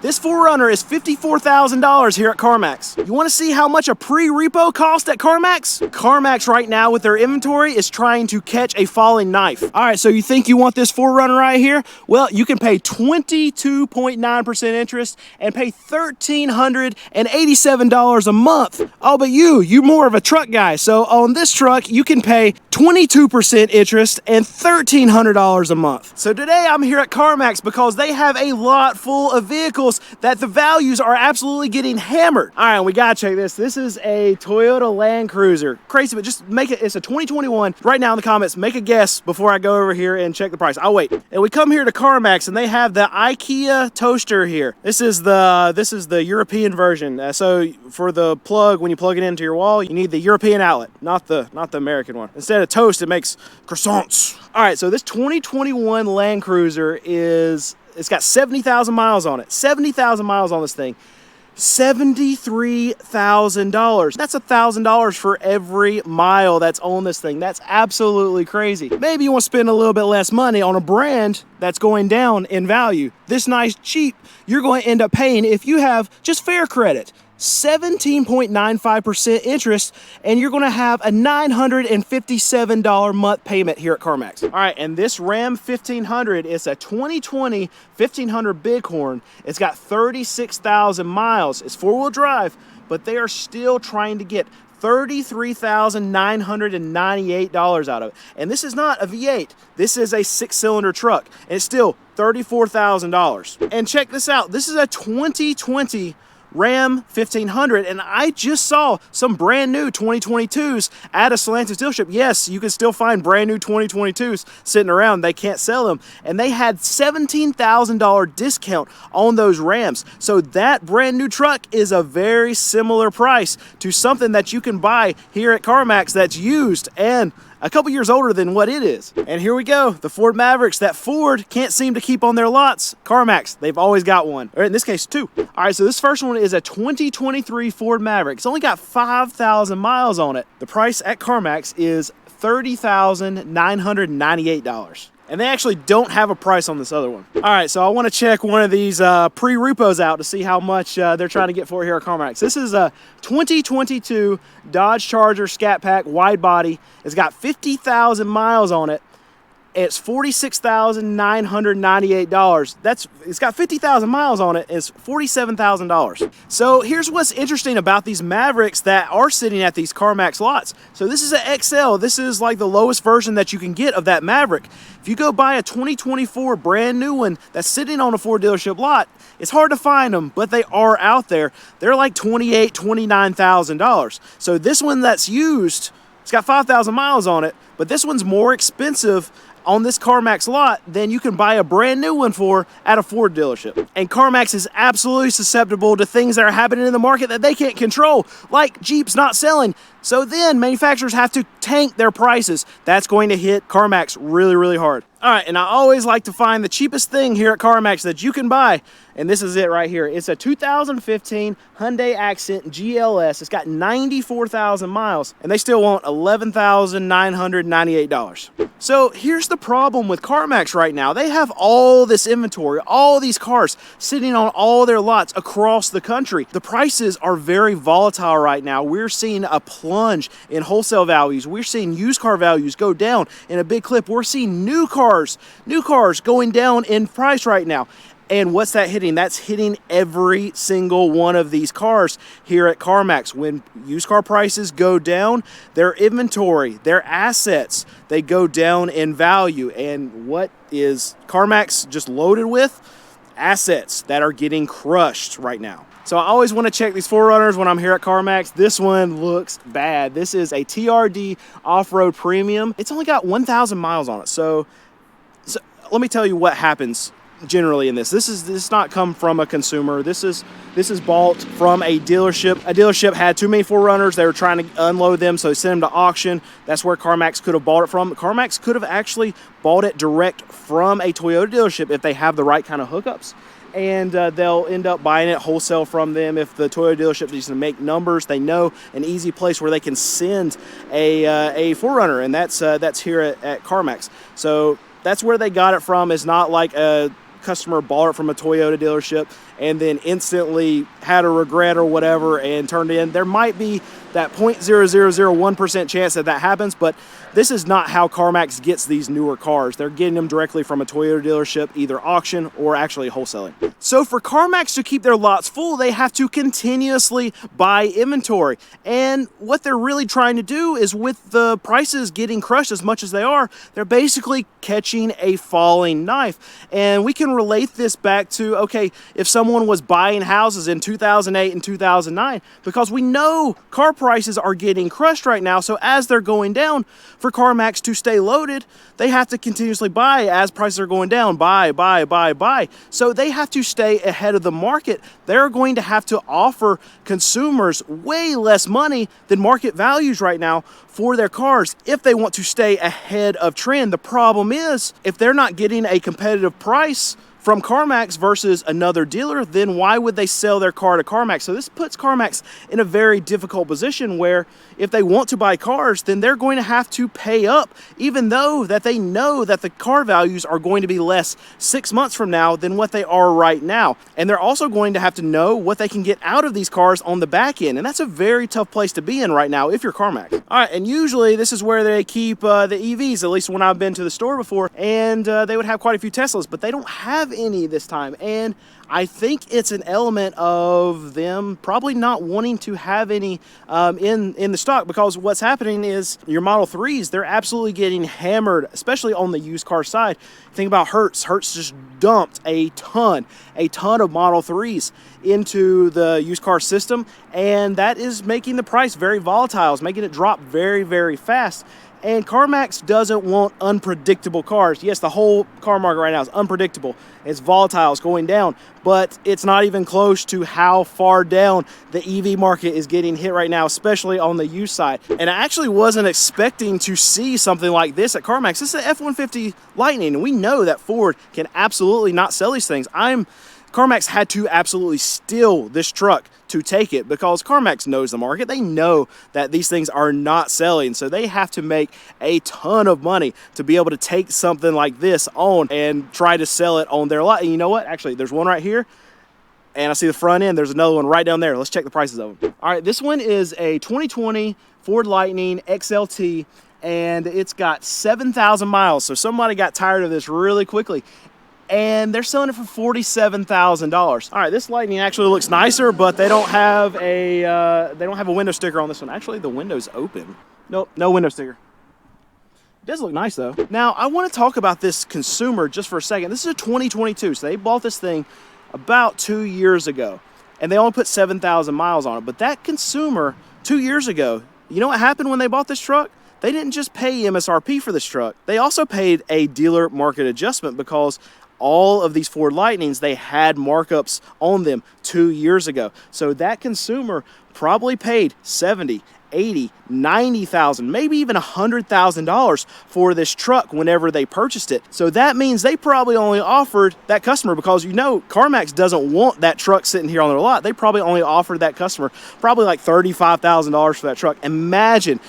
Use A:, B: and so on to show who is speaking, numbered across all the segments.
A: This 4Runner is $54,000 here at CarMax. You want to see how much a pre-repo cost at CarMax? CarMax right now with their inventory is trying to catch a falling knife. All right, so you think you want this 4Runner right here? Well, you can pay 22.9% interest and pay $1,387 a month. Oh, but you more of a truck guy. So on this truck, you can pay 22% interest and $1,300 a month. So today I'm here at CarMax because they have a lot full of vehicles that the values are absolutely getting hammered. All right, we gotta check this. This is a Toyota Land Cruiser. Crazy, but just make it, it's a 2021. Right now in the comments, make a guess before I go over here and check the price. I'll wait. And we come here to CarMax and they have the IKEA toaster here. This is the European version. So for the plug, when you plug it into your wall, you need the European outlet, not the American one. Instead of toast, it makes croissants. All right, so this 2021 Land Cruiser it's got 70,000 miles on it. 70,000 miles on this thing. $73,000. That's $1,000 for every mile that's on this thing. That's absolutely crazy. Maybe you want to spend a little bit less money on a brand that's going down in value. This nice cheap, you're going to end up paying, if you have just fair credit, 17.95% interest, and you're going to have a $957 month payment here at CarMax. All right, and this Ram 1500 is a 2020 1500 Bighorn. It's got 36,000 miles. It's four-wheel drive, but they are still trying to get $33,998 out of it. And this is not a V8. This is a six-cylinder truck, and it's still $34,000. And check this out. This is a 2020 Ram 1500, and I just saw some brand new 2022s at a Stellantis dealership. Yes, you can still find brand new 2022s sitting around. They can't sell them, and they had $17,000 discount on those Rams. So that brand new truck is a very similar price to something that you can buy here at CarMax that's used and a couple years older than what it is. And here we go, the Ford Mavericks that Ford can't seem to keep on their lots. CarMax, they've always got one, or in this case, two. All right, so this first one is a 2023 Ford Maverick. It's only got 5,000 miles on it. The price at CarMax is $30,998. And they actually don't have a price on this other one. All right, so I want to check one of these pre-repos out to see how much they're trying to get for here at CarMax. This is a 2022 Dodge Charger Scat Pack wide body. It's got 50,000 miles on it. It's $46,998. It's got 50,000 miles on it. It's $47,000. So here's what's interesting about these Mavericks that are sitting at these CarMax lots. So this is an XL. This is like the lowest version that you can get of that Maverick. If you go buy a 2024 brand new one that's sitting on a Ford dealership lot, it's hard to find them, but they are out there. They're like $28,000, $29,000. So this one that's used, it's got 5,000 miles on it, but this one's more expensive on this CarMax lot than you can buy a brand new one for at a Ford dealership. And CarMax is absolutely susceptible to things that are happening in the market that they can't control, like Jeeps not selling. So then manufacturers have to tank their prices. That's going to hit CarMax really, really hard. All right, and I always like to find the cheapest thing here at CarMax that you can buy, and this is it right here. It's a 2015 Hyundai Accent GLS. It's got 94,000 miles, and they still want $11,998. So here's the problem with CarMax right now. They have all this inventory, all these cars sitting on all their lots across the country. The prices are very volatile right now. We're seeing a plunge in wholesale values. We're seeing used car values go down in a big clip. We're seeing new cars going down in price right now. And what's that hitting? That's hitting every single one of these cars here at CarMax. When used car prices go down, their inventory, their assets, they go down in value. And what is CarMax just loaded with? Assets that are getting crushed right now. So I always want to check these 4Runners when I'm here at CarMax. This one looks bad. This is a TRD Off-Road Premium. It's only got 1,000 miles on it. So let me tell you what happens generally in this. This is not come from a consumer. This is bought from a dealership. A dealership had too many 4Runners. They were trying to unload them, so they sent them to auction. That's where CarMax could have bought it from. CarMax could have actually bought it direct from a Toyota dealership if they have the right kind of hookups. And they'll end up buying it wholesale from them. If the Toyota dealership needs to make numbers, they know an easy place where they can send a 4Runner, and that's here at CarMax. So that's where they got it from. It's not like a customer bought it from a Toyota dealership and then instantly had a regret or whatever and turned in. There might be that 0.0001% chance that that happens, but this is not how CarMax gets these newer cars. They're getting them directly from a Toyota dealership, either auction or actually wholesaling. So for CarMax to keep their lots full, they have to continuously buy inventory. And what they're really trying to do is, with the prices getting crushed as much as they are, they're basically catching a falling knife. And we can relate this back to, okay, if someone was buying houses in 2008 and 2009, because we know car prices are getting crushed right now. So as they're going down, for CarMax to stay loaded, they have to continuously buy as prices are going down. Buy. So they have to stay ahead of the market. They're going to have to offer consumers way less money than market values right now for their cars if they want to stay ahead of trend. The problem is, if they're not getting a competitive price from CarMax versus another dealer, then why would they sell their car to CarMax? So this puts CarMax in a very difficult position where if they want to buy cars, then they're going to have to pay up, even though that they know that the car values are going to be less 6 months from now than what they are right now. And they're also going to have to know what they can get out of these cars on the back end. And that's a very tough place to be in right now if you're CarMax. All right, and usually this is where they keep the EVs, at least when I've been to the store before, and they would have quite a few Teslas, but they don't have any this time. And I think it's an element of them probably not wanting to have any in the stock, because what's happening is your Model 3s, they're absolutely getting hammered, especially on the used car side. Think about Hertz. Hertz just dumped a ton of Model 3s into the used car system, and that is making the price very volatile. It's making it drop very, very fast. And CarMax doesn't want unpredictable cars. Yes, the whole car market right now is unpredictable. It's volatile, it's going down, but it's not even close to how far down the EV market is getting hit right now, especially on the used side. And I actually wasn't expecting to see something like this at CarMax. This is an F-150 Lightning, and we know that Ford can absolutely not sell these things. CarMax had to absolutely steal this truck to take it, because CarMax knows the market. They know that these things are not selling, so they have to make a ton of money to be able to take something like this on and try to sell it on their lot. And you know what? Actually, there's one right here, and I see the front end. There's another one right down there. Let's check the prices of them. All right, this one is a 2020 Ford Lightning XLT, and it's got 7,000 miles, so somebody got tired of this really quickly, and they're selling it for $47,000. All right, this Lightning actually looks nicer, but they don't have a window sticker on this one. Actually, the window's open. Nope, no window sticker. It does look nice though. Now, I want to talk about this consumer just for a second. This is a 2022, so they bought this thing about 2 years ago, and they only put 7,000 miles on it. But that consumer 2 years ago, you know what happened when they bought this truck? They didn't just pay MSRP for this truck. They also paid a dealer market adjustment, because all of these Ford Lightnings, they had markups on them 2 years ago. So that consumer probably paid $70,000, $80,000, $90,000, maybe even $100,000 for this truck whenever they purchased it. So that means they probably only offered that customer, because you know CarMax doesn't want that truck sitting here on their lot. They probably only offered that customer probably like $35,000 for that truck. Imagine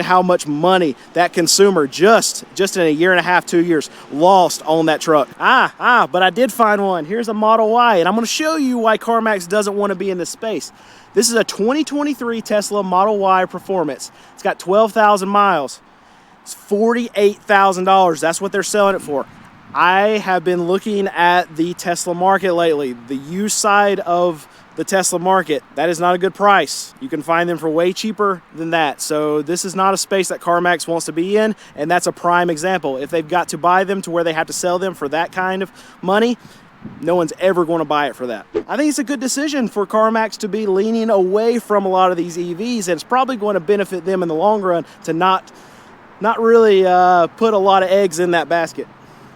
A: how much money that consumer just in a year and a half, 2 years, lost on that truck. But I did find one. Here's a Model Y, and I'm going to show you why CarMax doesn't want to be in this space. This is a 2023 Tesla Model Y Performance. It's got 12,000 miles. It's $48,000. That's what they're selling it for. I have been looking at the Tesla market lately, the used side of the Tesla market. That is not a good price. You can find them for way cheaper than that. So this is not a space that CarMax wants to be in, and that's a prime example. If they've got to buy them to where they have to sell them for that kind of money, no one's ever going to buy it for that. I think it's a good decision for CarMax to be leaning away from a lot of these EVs, and it's probably going to benefit them in the long run to not really put a lot of eggs in that basket,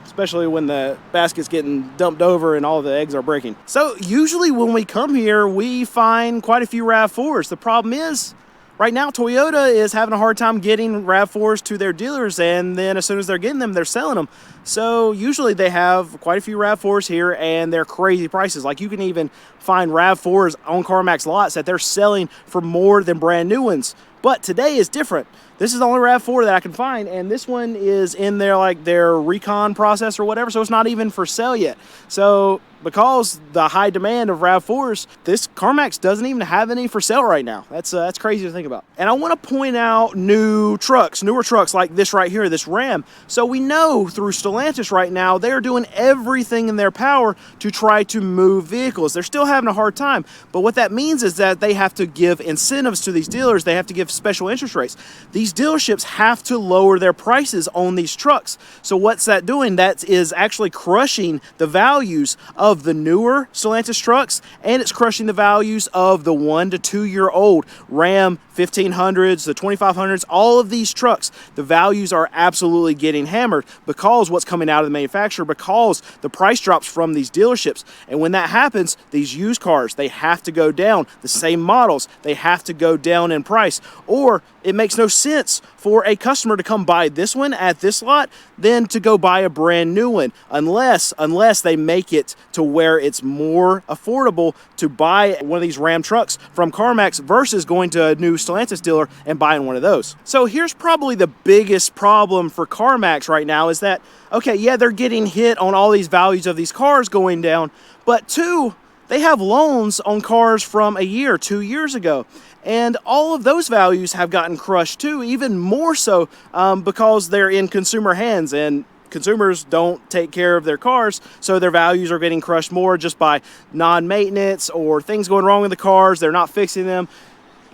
A: especially when the basket's getting dumped over and all the eggs are breaking. So usually when we come here, we find quite a few RAV4s. The problem is, right now, Toyota is having a hard time getting RAV4s to their dealers, and then as soon as they're getting them, they're selling them. So usually they have quite a few RAV4s here, and they're crazy prices. Like, you can even find RAV4s on CarMax lots that they're selling for more than brand new ones. But today is different. This is the only RAV4 that I can find, and this one is in their recon process or whatever, so it's not even for sale yet. So because the high demand of RAV4s, this CarMax doesn't even have any for sale right now. That's crazy to think about. And I want to point out newer trucks like this right here, this Ram. So we know through Stellantis right now, they're doing everything in their power to try to move vehicles. They're still having a hard time, but what that means is that they have to give incentives to these dealers. They have to give special interest rates. These dealerships have to lower their prices on these trucks. So what's that doing? That is actually crushing the values of the newer Stellantis trucks, and it's crushing the values of the 1 to 2 year old Ram 1500s, the 2500s, all of these trucks. The values are absolutely getting hammered because what's coming out of the manufacturer, because the price drops from these dealerships. And when that happens, these used cars, they have to go down. The same models, they have to go down in price, or it makes no sense for a customer to come buy this one at this lot than to go buy a brand new one, unless they make it to where it's more affordable to buy one of these Ram trucks from CarMax versus going to a new Stellantis dealer and buying one of those. So here's probably the biggest problem for CarMax right now is that, okay, yeah, they're getting hit on all these values of these cars going down, but two, they have loans on cars from a year, 2 years ago. And all of those values have gotten crushed too, even more so because they're in consumer hands, and consumers don't take care of their cars, so their values are getting crushed more just by non-maintenance or things going wrong with the cars. They're not fixing them.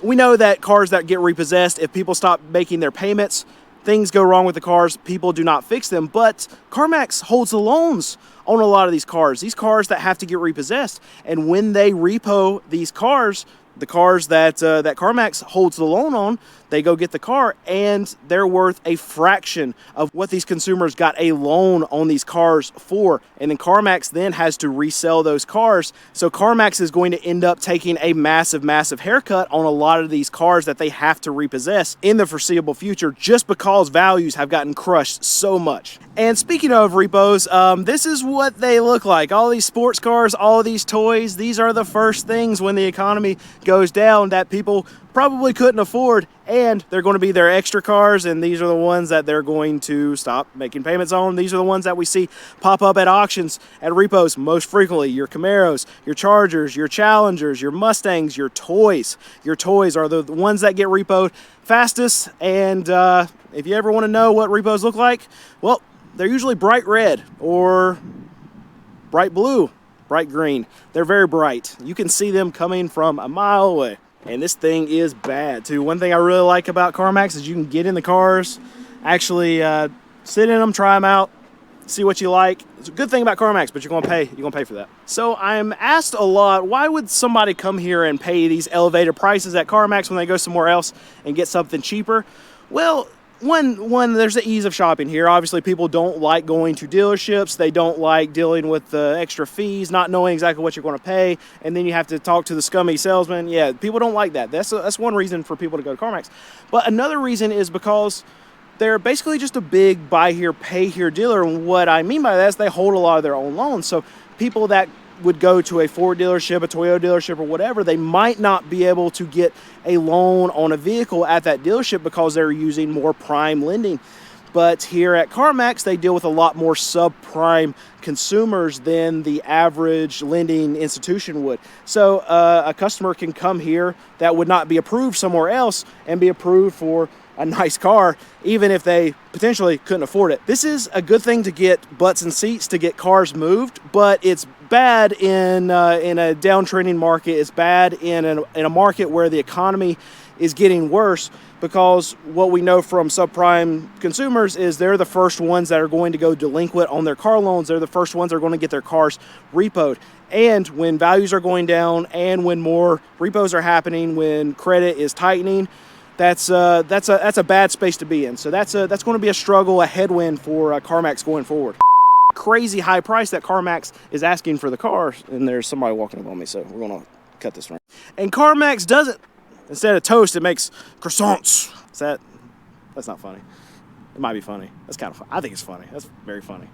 A: We know that cars that get repossessed, if people stop making their payments, things go wrong with the cars, people do not fix them. But CarMax holds the loans on a lot of these cars that have to get repossessed. And when they repo these cars, the cars that CarMax holds the loan on, they go get the car and they're worth a fraction of what these consumers got a loan on these cars for. And then CarMax then has to resell those cars. So CarMax is going to end up taking a massive haircut on a lot of these cars that they have to repossess in the foreseeable future just because values have gotten crushed so much. And speaking of repos, this is what they look like. All these sports cars, all these toys, these are the first things when the economy goes down that people probably couldn't afford, and they're going to be their extra cars, and these are the ones that they're going to stop making payments on. These are the ones that we see pop up at auctions, at repos most frequently. Your Camaros, your Chargers, your Challengers, your Mustangs, your toys. Your toys are the ones that get repoed fastest, and if you ever want to know what repos look like, well, they're usually bright red or bright blue, bright green. They're very bright. You can see them coming from a mile away. And this thing is bad too. One thing I really like about CarMax is you can get in the cars, actually sit in them, try them out, see what you like. It's a good thing about CarMax, but you're gonna pay for that. So I'm asked a lot, why would somebody come here and pay these elevated prices at CarMax when they go somewhere else and get something cheaper? Well, one, there's the ease of shopping here. Obviously, people don't like going to dealerships. They don't like dealing with the extra fees, not knowing exactly what you're going to pay, and then you have to talk to the scummy salesman. Yeah, people don't like that. That's one reason for people to go to CarMax. But another reason is because they're basically just a big buy here, pay here dealer. And what I mean by that is they hold a lot of their own loans. So people that would go to a Ford dealership, a Toyota dealership, or whatever, they might not be able to get a loan on a vehicle at that dealership because they're using more prime lending. But here at CarMax, they deal with a lot more subprime consumers than the average lending institution would. So a customer can come here that would not be approved somewhere else and be approved for a nice car, even if they potentially couldn't afford it. This is a good thing to get butts and seats, to get cars moved, but it's bad in a downtrending market. It's bad in a market where the economy is getting worse, because what we know from subprime consumers is they're the first ones that are going to go delinquent on their car loans. They're the first ones that are going to get their cars repoed. And when values are going down and when more repos are happening, when credit is tightening, that's a bad space to be in. So that's going to be a struggle, a headwind for CarMax going forward. Crazy high price that CarMax is asking for the car, and there's somebody walking up on me, so we're gonna cut this one. And CarMax doesn't. Instead of toast, it makes croissants. That's not funny. It might be funny. That's kind of fun. I think it's funny. That's very funny.